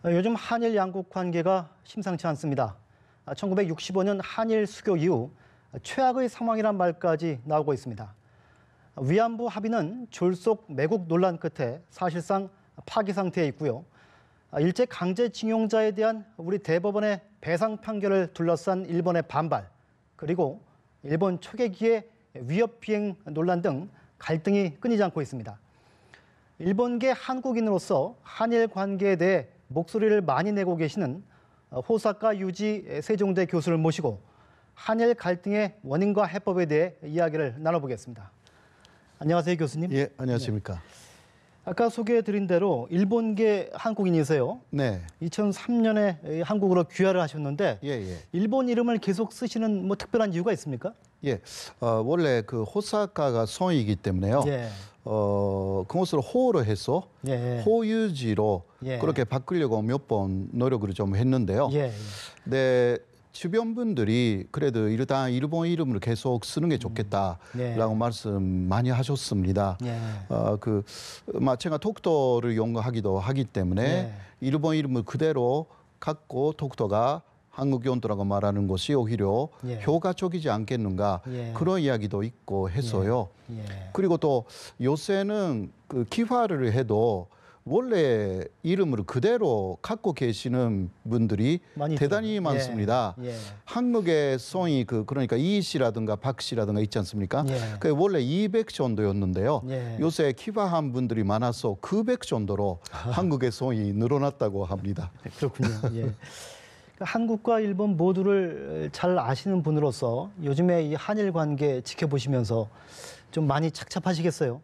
요즘 한일 양국 관계가 심상치 않습니다. 1965년 한일 수교 이후 최악의 상황이란 말까지 나오고 있습니다. 위안부 합의는 졸속 매국 논란 끝에 사실상 파기 상태에 있고요. 일제 강제징용자에 대한 우리 대법원의 배상 판결을 둘러싼 일본의 반발, 그리고 일본 초계기의 위협 비행 논란 등 갈등이 끊이지 않고 있습니다. 일본계 한국인으로서 한일 관계에 대해 목소리를 많이 내고 계시는 호사카 유지 세종대 교수를 모시고 한일 갈등의 원인과 해법에 대해 이야기를 나눠보겠습니다. 안녕하세요, 교수님. 예, 안녕하십니까. 네. 아까 소개해드린 대로 일본계 한국인이세요. 네. 2003년에 한국으로 귀화를 하셨는데 일본 이름을 계속 쓰시는 뭐 특별한 이유가 있습니까? 예, 원래 그 호사카가 성이기 때문에요. 그것을 호로 해서 호유지로 그렇게 바꾸려고 몇 번 노력을 좀 했는데요. 네, 주변 분들이 그래도 일단 일본 이름을 계속 쓰는 게 좋겠다라고 말씀 많이 하셨습니다. 제가 독도를 연구하기도 하기 때문에 일본 이름을 그대로 갖고 독도가 한국 연도라고 말하는 것이 오히려 효과적이지 않겠는가 그런 이야기도 있고 해서요. 그리고 또 요새는 그 기화를 해도 원래 이름을 그대로 갖고 계시는 분들이 대단히 많습니다. 한국의 성이 그러니까 이 씨라든가 박 씨라든가 있지 않습니까? 그 원래 200 정도였는데요. 요새 기화한 분들이 많아서 900 정도로 한국의 성이 늘어났다고 합니다. 그렇군요. 한국과 일본 모두를 잘 아시는 분으로서 요즘에 이 한일 관계 지켜보시면서 좀 많이 착잡하시겠어요?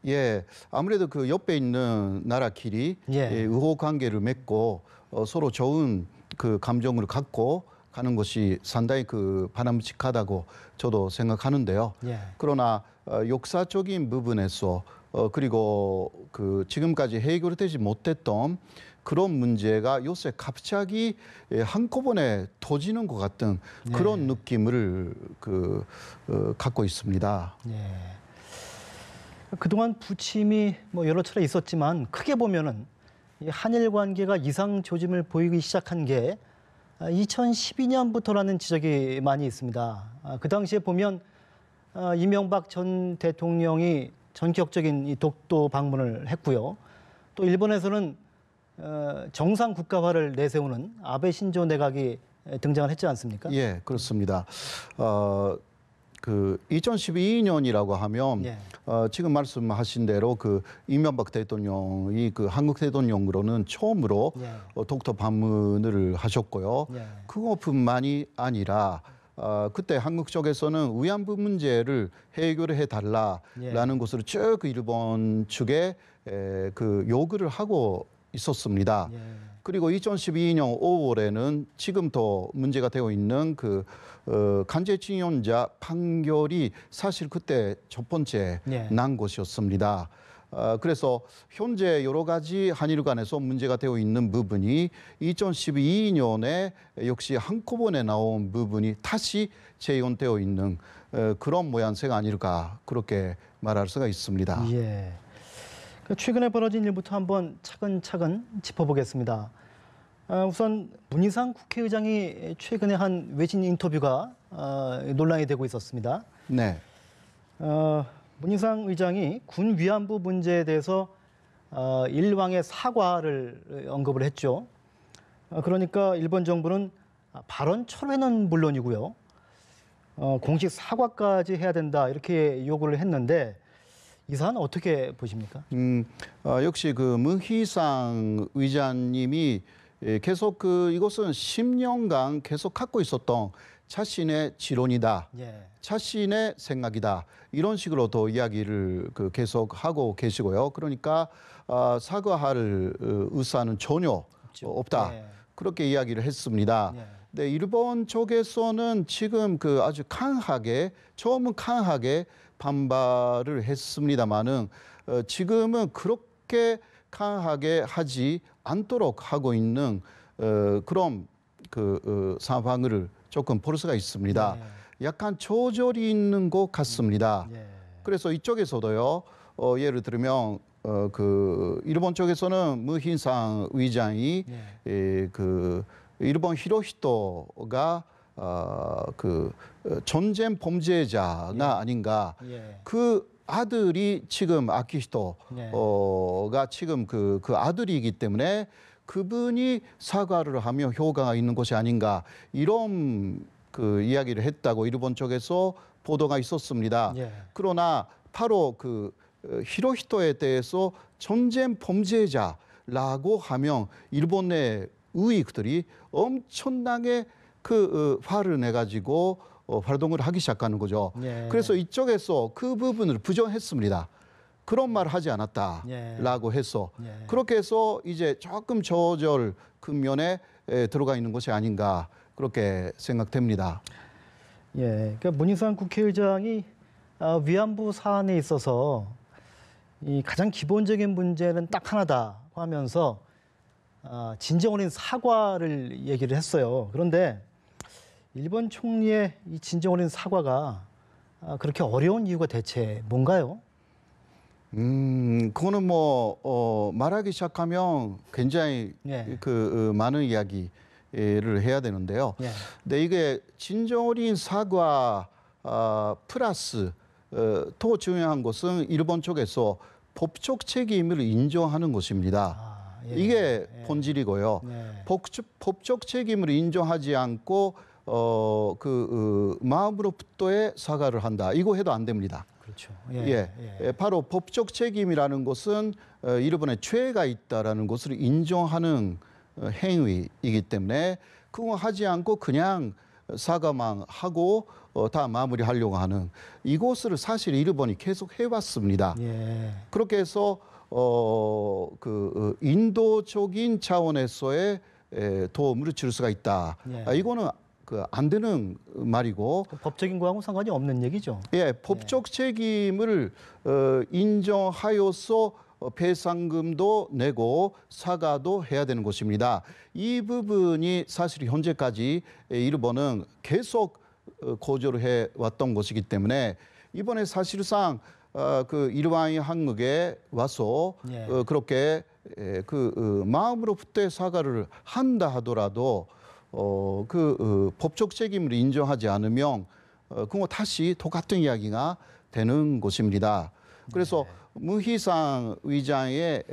예, 아무래도 그 옆에 있는 나라끼리 의호 관계를 맺고 서로 좋은 그 감정을 갖고 가는 것이 상당히 그 바람직하다고 저도 생각하는데요. 그러나 역사적인 부분에서 그리고 그 지금까지 해결되지 못했던 그런 문제가 요새 갑자기 한꺼번에 터지는 것 같은 그런 느낌을 갖고 있습니다. 그동안 부침이 뭐 여러 차례 있었지만 크게 보면은 이 한일 관계가 이상 조짐을 보이기 시작한 게 2012년부터라는 지적이 많이 있습니다. 그 당시에 보면 이명박 전 대통령이 전격적인 이 독도 방문을 했고요. 또 일본에서는 정상 국가화를 내세우는 아베 신조 내각이 등장을 했지 않습니까? 예, 그렇습니다. 그 2012년이라고 하면 지금 말씀하신 대로 그 이명박 대통령이 그 한국 대통령으로는 처음으로 독도 방문을 하셨고요. 그것뿐만이 아니라 그때 한국 쪽에서는 위안부 문제를 해결해 달라라는 것을 쭉 일본 측에 그 요구를 하고 있었습니다. 그리고 2012년 5월에는 지금도 문제가 되어 있는 그 강제징용자 판결이 사실 그때 첫 번째 난 것이었습니다. 그래서 현재 여러 가지 한일 간에서 문제가 되어 있는 부분이 2012년에 역시 한꺼번에 나온 부분이 다시 재현되어 있는 그런 모양새가 아닐까 그렇게 말할 수가 있습니다. 최근에 벌어진 일부터 한번 차근차근 짚어보겠습니다. 우선 문희상 국회의장이 최근에 한 외신 인터뷰가 논란이 되고 있었습니다. 문희상 의장이 군 위안부 문제에 대해서 일왕의 사과를 언급을 했죠. 그러니까 일본 정부는 발언 철회는 물론이고요. 공식 사과까지 해야 된다 이렇게 요구를 했는데 이 사안 어떻게 보십니까? 역시 그 문희상 의장님이 계속 이것은 10년간 계속 갖고 있었던 자신의 지론이다, 자신의 생각이다 이런 식으로도 이야기를 계속 하고 계시고요. 그러니까 사과할 의사는 전혀 없다 그렇게 이야기를 했습니다. 네, 일본 쪽에서는 지금 아주 강하게 처음은 강하게 반발을 했습니다만은 지금은 그렇게 강하게 하지 않도록 하고 있는 그런 상황을 조금 볼 수가 있습니다. 약간 조절이 있는 것 같습니다. 그래서 이쪽에서도요. 예를 들면 그 일본 쪽에서는 무힌상 의장이 그 일본 히로히토가 그 전쟁 범죄자가 아닌가. 그 아들이 지금 아키히토가 지금 그 아들이기 때문에 그분이 사과를 하며 효과가 있는 것이 아닌가 이런 그 이야기를 했다고 일본 쪽에서 보도가 있었습니다. 그러나 바로 그 히로히토에 대해서 전쟁 범죄자라고 하면 일본 내 우익들이 엄청나게 그 화를 내가지고 활동을 하기 시작하는 거죠. 그래서 이쪽에서 그 부분을 부정했습니다. 그런 말을 하지 않았다라고 해서 그렇게 해서 이제 조금 조절 국면에 들어가 있는 것이 아닌가 그렇게 생각됩니다. 그러니까 문희상 국회의장이 위안부 사안에 있어서 이 가장 기본적인 문제는 딱 하나다고 하면서 진정 어린 사과를 얘기를 했어요. 그런데 일본 총리의 이 진정 어린 사과가 그렇게 어려운 이유가 대체 뭔가요? 그거는 뭐 말하기 시작하면 굉장히 그 많은 이야기를 해야 되는데요. 근데 이게 진정 어린 사과 플러스 더 중요한 것은 일본 쪽에서 법적 책임을 인정하는 것입니다. 이게 본질이고요. 법적 책임을 인정하지 않고 마음으로부터의 사과를 한다. 이거 해도 안 됩니다. 그렇죠. 바로 법적 책임이라는 것은 일본에 죄가 있다라는 것을 인정하는 행위이기 때문에 그거 하지 않고 그냥 사과만 하고 다 마무리하려고 하는 이것을 사실 일본이 계속 해왔습니다. 그렇게 해서 그 인도적인 차원에서의 도움을 줄 수가 있다. 이거는 안 되는 말이고 법적인 거하고 상관이 없는 얘기죠. 법적 책임을 인정하여서 배상금도 내고 사과도 해야 되는 것입니다. 이 부분이 사실 현재까지 일본은 계속 고조를 해왔던 것이기 때문에 이번에 사실상 그 일왕이 한국에 와서 그렇게 그 마음으로부터의 사과를 한다 하더라도 법적 책임을 인정하지 않으면 그거 다시 똑같은 이야기가 되는 것입니다. 그래서 무희상 의장의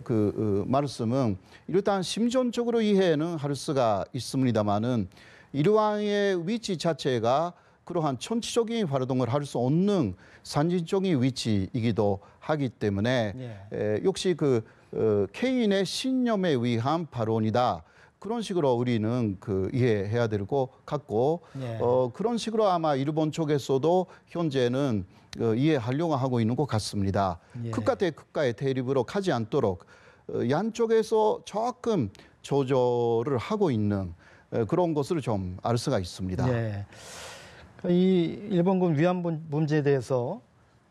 그 말씀은 일단 심정적으로 이해는 할 수가 있습니다만은 일왕의 위치 자체가 그러한 천치적인 활동을 할 수 없는 산진적인 위치이기도 하기 때문에 역시 그 개인의 신념에 의한 발언이다. 그런 식으로 우리는 이해해야 될 것 같고 그런 식으로 아마 일본 쪽에서도 현재는 이해하려고 하고 있는 것 같습니다. 극과 대 극과의 대립으로 가지 않도록 양쪽에서 조금 조절을 하고 있는 그런 것을 좀 알 수가 있습니다. 이 일본군 위안부 문제에 대해서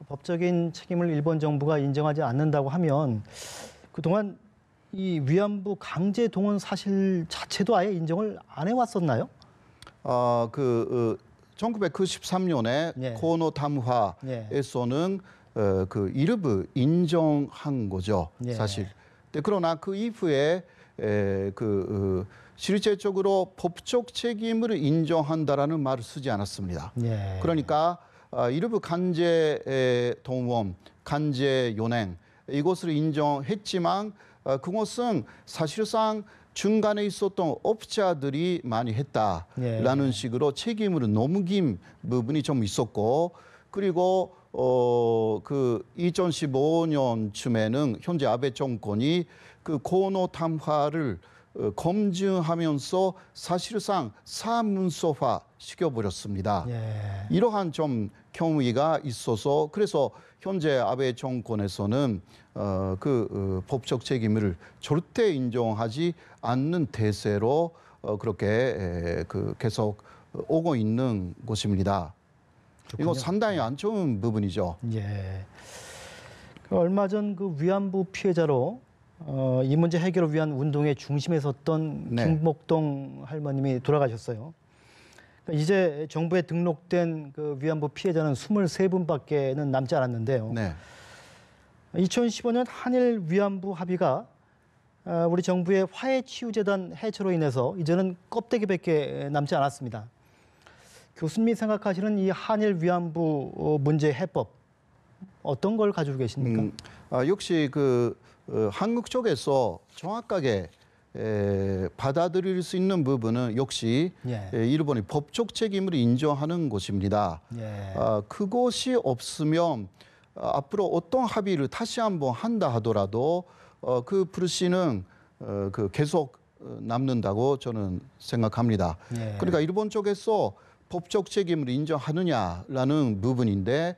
법적인 책임을 일본 정부가 인정하지 않는다고 하면 그동안 이 위안부 강제 동원 사실 자체도 아예 인정을 안 해왔었나요? 1993년에 코노 담화에서는 그 일부 인정한 거죠, 사실. 그러나 그 이후에 실제적으로 법적 책임을 인정한다라는 말을 쓰지 않았습니다. 그러니까 일부 강제 동원, 강제 연행 이것을 인정했지만 그것은 사실상 중간에 있었던 업자들이 많이 했다라는 식으로 책임을 넘긴 부분이 좀 있었고 그리고 그 2015년쯤에는 현재 아베 정권이 그 고노 담화를 검증하면서 사실상 사문서화 시켜버렸습니다. 이러한 좀 경위가 있어서 그래서 현재 아베 정권에서는 법적 책임을 절대 인정하지 않는 대세로 그렇게 계속 오고 있는 것입니다. 그렇군요. 이거 상당히 안 좋은 부분이죠. 얼마 전 그 위안부 피해자로 이 문제 해결을 위한 운동의 중심에 섰던 김목동 할머님이 돌아가셨어요. 이제 정부에 등록된 그 위안부 피해자는 23분밖에는 남지 않았는데요. 2015년 한일 위안부 합의가 우리 정부의 화해치유재단 해체로 인해서 이제는 껍데기밖에 남지 않았습니다. 교수님이 생각하시는 이 한일 위안부 문제 해법 어떤 걸 가지고 계십니까? 역시 한국 쪽에서 정확하게 받아들일 수 있는 부분은 역시 일본이 법적 책임을 인정하는 것입니다. 그것이 없으면 앞으로 어떤 합의를 다시 한번 한다 하더라도 그 불씨는 계속 남는다고 저는 생각합니다. 그러니까 일본 쪽에서 법적 책임을 인정하느냐라는 부분인데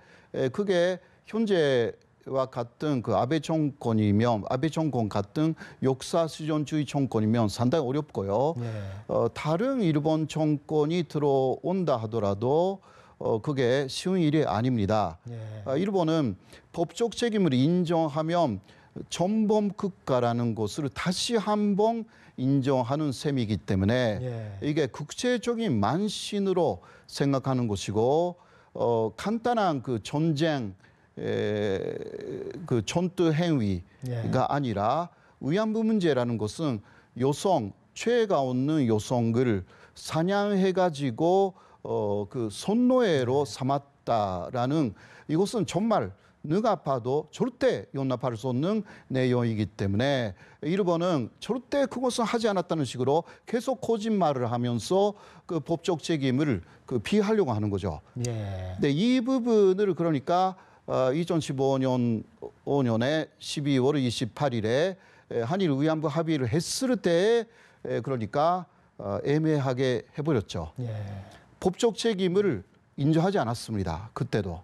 그게 현재와 같은 아베 정권이면 아베 정권 같은 역사 수존주의 정권이면 상당히 어렵고요. 다른 일본 정권이 들어온다 하더라도 그게 쉬운 일이 아닙니다. 일본은 법적 책임을 인정하면 전범 국가라는 것을 다시 한번 인정하는 셈이기 때문에 이게 국제적인 만신으로 생각하는 것이고 간단한 전쟁 전투 행위가 아니라 위안부 문제라는 것은 죄가 없는 여성을 사냥해가지고 손노예로 삼았다라는 이것은 정말 누가 봐도 절대 용납할 수 없는 내용이기 때문에 일본은 절대 그것은 하지 않았다는 식으로 계속 거짓말을 하면서 법적 책임을 피하려고 하는 거죠. 근데 이 부분을 그러니까 2015년에 12월 28일에 한일 위안부 합의를 했을 때 그러니까 애매하게 해버렸죠. 법적 책임을 인정하지 않았습니다. 그때도.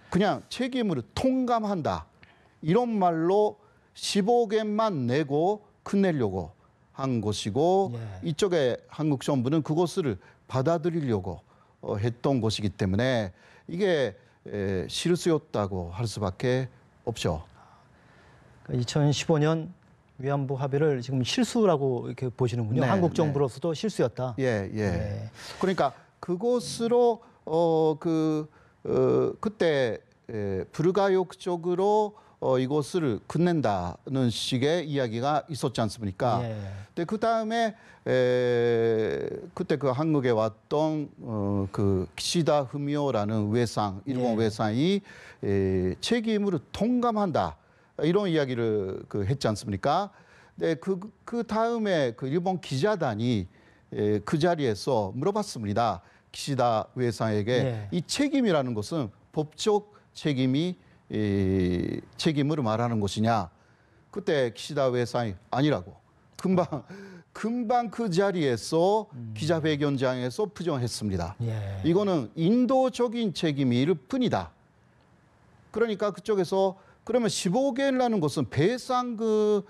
그냥 책임을 통감한다. 이런 말로 15개만 내고 끝내려고 한 것이고 이쪽에 한국 정부는 그것을 받아들이려고 했던 것이기 때문에 이게 실수였다고 할 수밖에 없죠. 2015년 위안부 합의를 지금 실수라고 이렇게 보시는군요. 한국 정부로서도 실수였다. 그러니까 그것으로 그때 불가역적으로 이것을 끝낸다는 식의 이야기가 있었지 않습니까? 근데 그 다음에 그때 한국에 왔던 기시다 후미오라는 외상, 일본 외상이 책임을 통감한다 이런 이야기를 했지 않습니까? 근데 그 다음에 일본 기자단이 그 자리에서 물어봤습니다. 기시다 외상에게 이 책임이라는 것은 법적 책임을 말하는 것이냐? 그때 기시다 외상이 아니라고 금방 그 자리에서 기자회견장에서 부정했습니다. 이거는 인도적인 책임일 뿐이다. 그러니까 그쪽에서 그러면 15개라는 것은 배상금의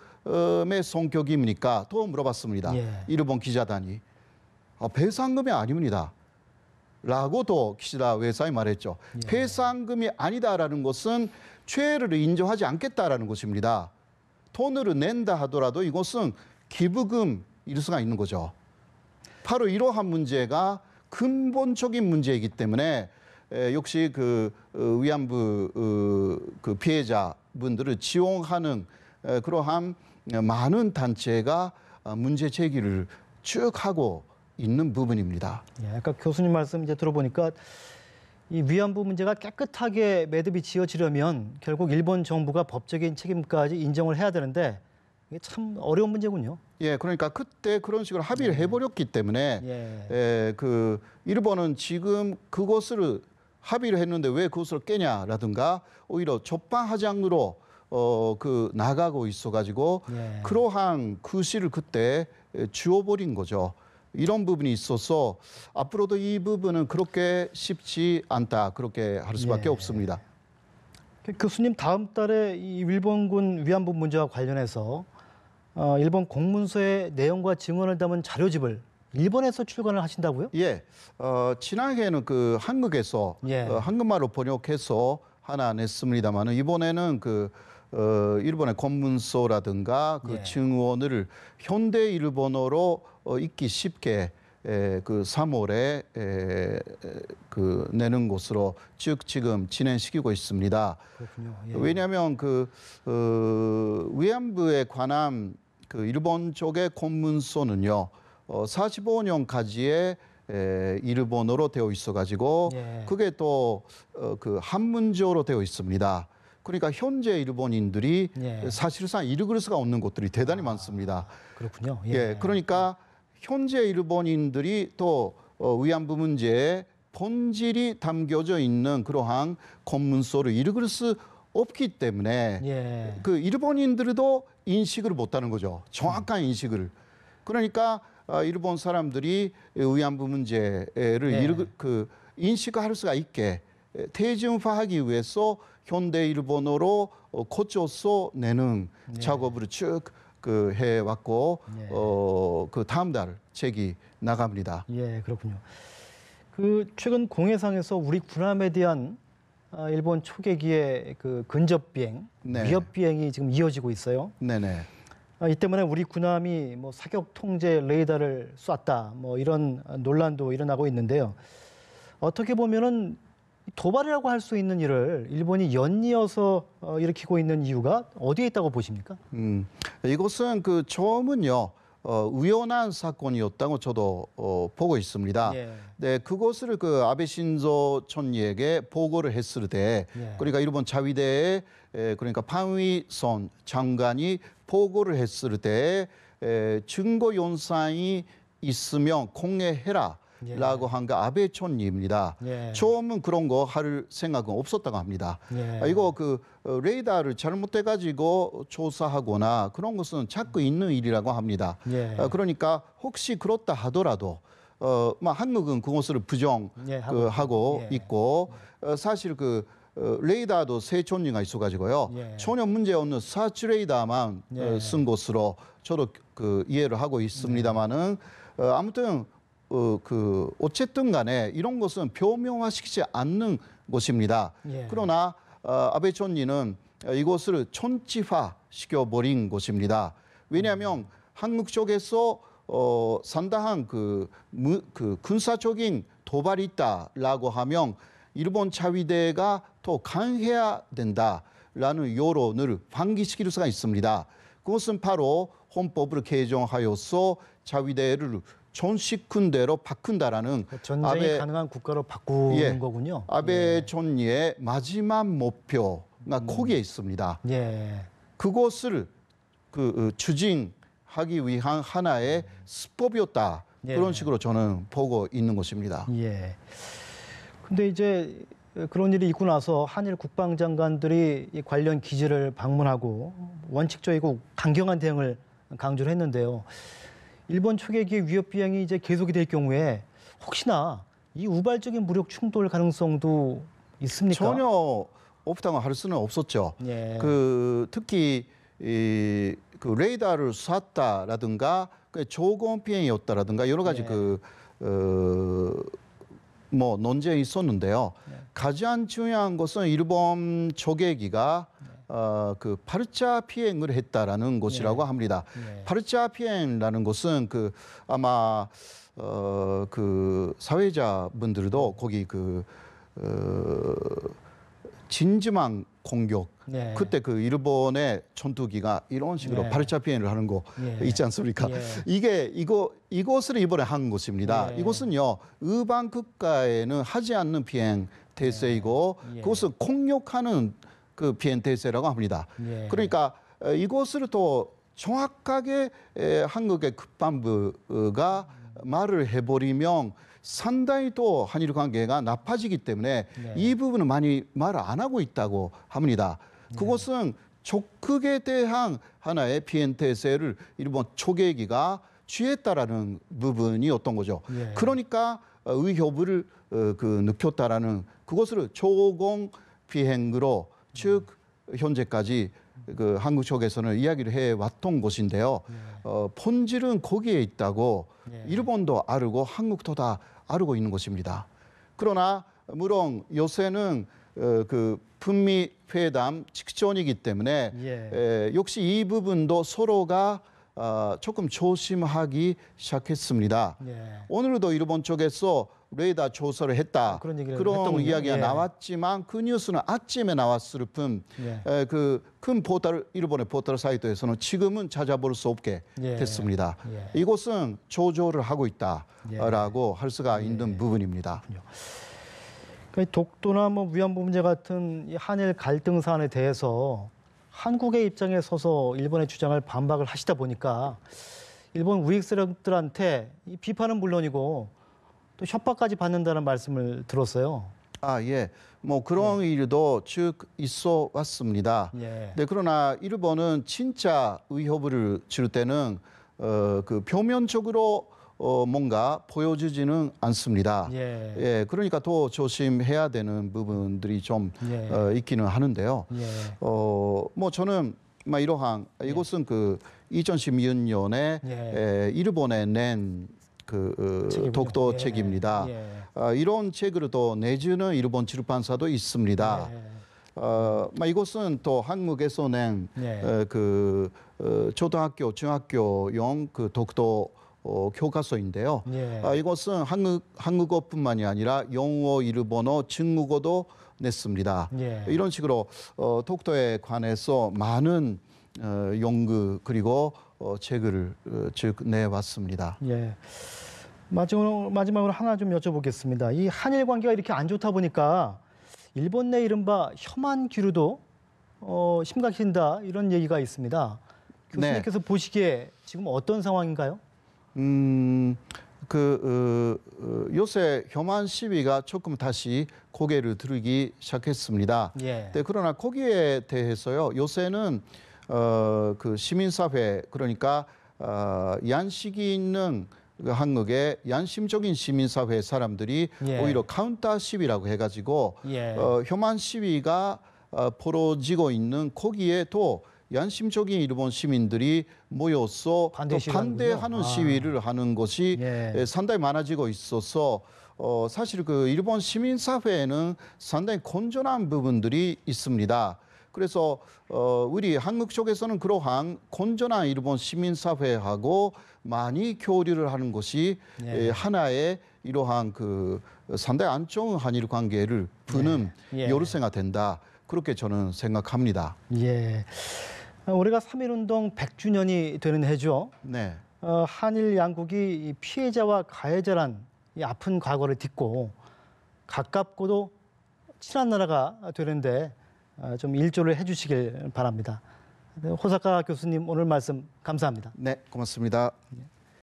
성격입니까? 또 물어봤습니다. 일본 기자단이. 배상금이 아닙니다. 라고도 기시다 외상이 말했죠. 배상금이 아니다라는 것은 죄를 인정하지 않겠다라는 것입니다. 돈을 낸다 하더라도 이것은 기부금일 수가 있는 거죠. 바로 이러한 문제가 근본적인 문제이기 때문에 역시 위안부 피해자분들을 지원하는 그러한 많은 단체가 문제 제기를 쭉 하고 있는 부분입니다. 아까 교수님 말씀 이제 들어보니까 이 위안부 문제가 깨끗하게 매듭이 지어지려면 결국 일본 정부가 법적인 책임까지 인정을 해야 되는데 이게 참 어려운 문제군요. 그러니까 그때 그런 식으로 합의를 해버렸기 때문에 일본은 지금 그것을 합의를 했는데 왜 그것을 깨냐라든가 오히려 적반하장으로 나가고 있어가지고 그러한 구실을 그때 주어버린 거죠. 이런 부분이 있어서 앞으로도 이 부분은 그렇게 쉽지 않다 그렇게 할 수밖에 없습니다. 교수님 다음 달에 이 일본군 위안부 문제와 관련해서 일본 공문서의 내용과 증언을 담은 자료집을 일본에서 출간을 하신다고요? 지난해에는 한국에서 한국말로 번역해서 하나 냈습니다만은 이번에는 일본의 공문서라든가 증언을 현대 일본어로 읽기 쉽게 그 3월에 그 내는 것으로 쭉 지금 진행시키고 있습니다. 그렇군요. 예. 왜냐하면 그 위안부에 관한 그 일본 쪽의 공문서는요, 45년까지의 일본어로 되어 있어가지고 예. 그게 또 그 한문조로 되어 있습니다. 그러니까 현재 일본인들이 예. 사실상 읽을 수가 없는 곳들이 대단히 많습니다. 그렇군요. 예, 그러니까 현재 일본인들이 또 위안부 문제에 본질이 담겨져 있는 그러한 공문서를 읽을 수 없기 때문에 예. 그 일본인들도 인식을 못하는 거죠. 정확한 인식을. 그러니까 일본 사람들이 위안부 문제를 그 인식할 수가 있게 대중화하기 위해서 현대 일본어로 고쳐서 내는 작업을 쭉 그 해왔고 그 다음 달 책이 나갑니다. 예, 그렇군요. 그 최근 공해상에서 우리 군함에 대한 일본 초계기의 그 근접 비행, 위협 비행이 지금 이어지고 있어요. 네네. 이 때문에 우리 군함이 뭐 사격 통제 레이더를 쐈다, 뭐 이런 논란도 일어나고 있는데요. 어떻게 보면은 도발이라고 할 수 있는 일을 일본이 연이어서 일으키고 있는 이유가 어디에 있다고 보십니까? 이것은 그 처음은요. 우연한 사건이었다고 저도 보고 있습니다. 예. 네, 그것을 그 아베 신조 총리에게 보고를 했을 때, 그러니까 일본 자위대의 그러니까 판위선 장관이 보고를 했을 때 증거 연산이 있으면 공개해라. 라고 한 게 아베 총리입니다. 처음은 그런 거 할 생각은 없었다고 합니다. 이거 그 레이더를 잘못해가지고 조사하거나 그런 것은 자꾸 있는 일이라고 합니다. 그러니까 혹시 그렇다 하더라도 한국은 그것을 부정하고 있고 사실 그 레이더도 세 종류가 있어가지고요. 전혀 문제 없는 사치 레이더만 쓴 것으로 저도 그 이해를 하고 있습니다만은 아무튼 어쨌든 간에 이런 것은 표명화시키지 않는 것입니다. 그러나 아베 총리는 이것을 전치화시켜버린 것입니다. 왜냐하면 한국 쪽에서 상당한 그 군사적인 도발이 있다라고 하면 일본 자위대가 더 강해야 된다라는 여론을 환기시킬 수가 있습니다. 그것은 바로 헌법을 개정하여서 자위대를 전시군대로 바꾼다라는 전쟁이 가능한 국가로 바꾸는 거군요. 아베 총리의 마지막 목표가 거기에 있습니다. 그것을 추진하기 위한 하나의 수법이었다. 그런 식으로 저는 보고 있는 것입니다. 근데 이제 그런 일이 있고 나서 한일 국방장관들이 이 관련 기지를 방문하고 원칙적이고 강경한 대응을 강조를 했는데요. 일본 초계기의 위협 비행이 이제 계속이 될 경우에 혹시나 이 우발적인 무력 충돌 가능성도 있습니까? 전혀 없다고 할 수는 없었죠. 그 특히 그 레이더를 쐈다라든가 조공 비행이었다라든가 여러 가지 뭐 논쟁이 있었는데요. 가장 중요한 것은 일본 초계기가 그 발자 비행을 했다라는 것이라고 합니다. 발자 비행이라는 것은 그 아마 그 사회자분들도 거기 그 진지망 공격 그때 그 일본의 전투기가 이런 식으로 발자 비행을 하는 거 있지 않습니까? 이것을 이번에 한 것입니다. 이것은요 일반 국가에는 하지 않는 비행 대세이고 그것을 공격하는 그 비행 대세라고 합니다. 그러니까 이것을 또 정확하게 한국의 국방부가 말을 해버리면 상당히 또 한일 관계가 나빠지기 때문에 이 부분은 많이 말을 안 하고 있다고 합니다. 그것은 적극에 대한 하나의 비행 대세를 일본 초계기가 취했다라는 부분이었던 거죠. 그러니까 위협을 느꼈다라는 그것을 조공 비행으로 즉 현재까지 그 한국 쪽에서는 이야기를 해왔던 것인데요. 본질은 거기에 있다고 일본도 알고 한국도 다 알고 있는 것입니다. 그러나 물론 요새는 그 북미 회담 직전이기 때문에 역시 이 부분도 서로가 조금 조심하기 시작했습니다. 오늘도 일본 쪽에서 레이더 조사를 했다. 그런 이야기가 나왔지만 그 뉴스는 아침에 나왔을 뿐 그 큰 포털 일본의 포털 사이트에서는 지금은 찾아볼 수 없게 됐습니다. 이것은 조조를 하고 있다라고 할 수가 있는 부분입니다. 그러니까 독도나 뭐 위안부 문제 같은 이 한일 갈등 사안에 대해서 한국의 입장에 서서 일본의 주장을 반박을 하시다 보니까 일본 우익 세력들한테 이 비판은 물론이고 또 협박까지 받는다는 말씀을 들었어요. 예. 뭐 그런 일도 쭉 있어 왔습니다. 네, 그러나 일본은 진짜 위협을 줄 때는 그 표면적으로 뭔가 보여주지는 않습니다. 그러니까 더 조심해야 되는 부분들이 좀 있기는 하는데요. 뭐 저는 이러한 이것은 그 2016년에 일본에 낸 그 독도 책입니다. 이런 책을 또 내주는 일본 출판사도 있습니다. 이것은 또 한국에서 낸 그 초등학교, 중학교용 그 독도 교과서인데요. 이것은 한국어뿐만이 아니라 영어, 일본어, 중국어도 냈습니다. 이런 식으로 독도에 관해서 많은 연구 그리고 책을 쭉 내왔습니다. 마지막으로 하나 좀 여쭤보겠습니다. 이 한일 관계가 이렇게 안 좋다 보니까 일본 내 이른바 혐한 기류도 심각해진다 이런 얘기가 있습니다. 교수님께서 보시기에 지금 어떤 상황인가요? 요새 혐한 시위가 조금 다시 고개를 들기 시작했습니다. 그러나 거기에 대해서요, 요새는 그 시민사회, 그러니까 양식이 있는 한국의 양심적인 시민사회 사람들이 오히려 카운터 시위라고 해가지고 혐한 시위가 벌어지고 있는 거기에 또 양심적인 일본 시민들이 모여서 반대하는 시위를 하는 것이 상당히 많아지고 있어서 사실 그 일본 시민사회에는 상당히 건전한 부분들이 있습니다. 그래서 우리 한국 쪽에서는 그러한 건전한 일본 시민사회하고 많이 교류를 하는 것이 하나의 이러한 그 상당히 안좋은 한일 관계를 푸는 열쇠가 된다. 그렇게 저는 생각합니다. 올해가 3.1운동 100주년이 되는 해죠. 한일 양국이 피해자와 가해자란 이 아픈 과거를 딛고 가깝고도 친한 나라가 되는데 좀 일조를 해주시길 바랍니다. 호사카 교수님 오늘 말씀 감사합니다. 네, 고맙습니다.